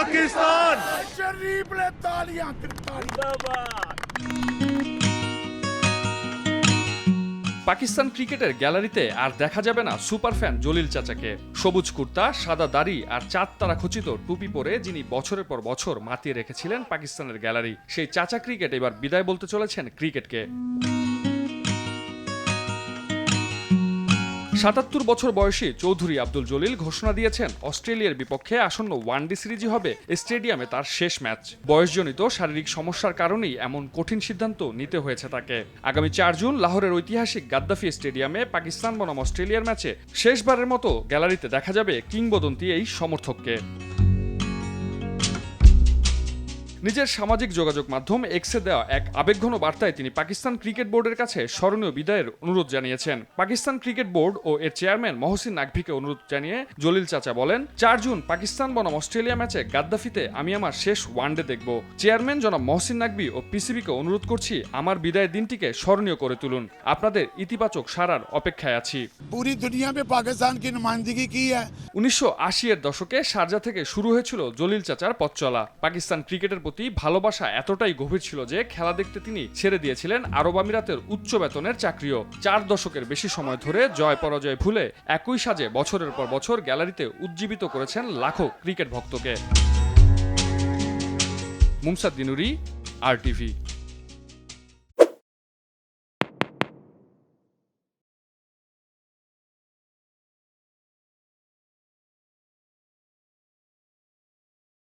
पाकिस्तान পাকিস্তান ক্রিকেটের গ্যালারিতে আর দেখা যাবে না সুপার ফ্যান জলিল চাচাকে। সবুজ কুর্তা, সাদা দাড়ি আর চাঁদ তারা খচিত টুপি পরে যিনি বছরের পর বছর মাতিয়ে রেখেছিলেন পাকিস্তানের গ্যালারি, সেই চাচা ক্রিকেট এবার বিদায় বলতে চলেছেন ক্রিকেটকে। ৭৭ বছর বয়সী চৌধুরী আব্দুল জলিল ঘোষণা দিয়েছেন অস্ট্রেলিয়ার বিপক্ষে আসন্ন ওয়ানডে সিরিজই হবে স্টেডিয়ামে তার শেষ ম্যাচ। বয়সজনিত শারীরিক সমস্যার কারণেই এমন কঠিন সিদ্ধান্ত নিতে হয়েছে তাকে। আগামী ৪ জুন লাহোরের ঐতিহাসিক গাদ্দাফি স্টেডিয়ামে পাকিস্তান বনাম অস্ট্রেলিয়ার ম্যাচে শেষবারের মতো গ্যালারিতে দেখা যাবে কিংবদন্তি এই সমর্থককে। নিজের সামাজিক যোগাযোগ মাধ্যম এক্সে দেওয়া এক আবেগঘন বার্তায় তিনি পাকিস্তান ক্রিকেট বোর্ডের কাছে স্মরণীয় বিদায়ের অনুরোধ জানিয়েছেন। পাকিস্তান ক্রিকেট বোর্ড ও এর চেয়ারম্যান মহসিন নাকভিকে অনুরোধ জানিয়ে জলিল চাচা বলেন, ৪ জুন পাকিস্তান বনাম অস্ট্রেলিয়া ম্যাচে গাদ্দাফিতে আমি আমার শেষ ওয়ানডে দেখব। চেয়ারম্যান জনাব মহসিন নাকভি ও পিসিবিকে অনুরোধ করছি আমার বিদায়ের দিনটিকে স্মরণীয় করে তুলুন। আপনাদের ইতিবাচক সাড়ার অপেক্ষায় আছি। पूरी दुनिया में पाकिस्तान की नुमाइंदगी की है। ১৯৮০-এর দশকে শারজা থেকে শুরু হয়েছিল জলিল চাচার পথ চলা। পাকিস্তান ক্রিকেটের প্রতি ভালোবাসা এতটাই গভীর ছিল যে খেলা দেখতে তিনি ছেড়ে দিয়েছিলেন আরব আমিরাতের উচ্চ বেতনের চাকরিও। ৪ দশকের বেশি সময় ধরে জয় পরাজয় ভুলে একই সাজে বছরের পর বছর গ্যালারিতে উজ্জীবিত করেছেন লাখো ক্রিকেট ভক্তকে। মুমসাদ দিনুরি, RTV।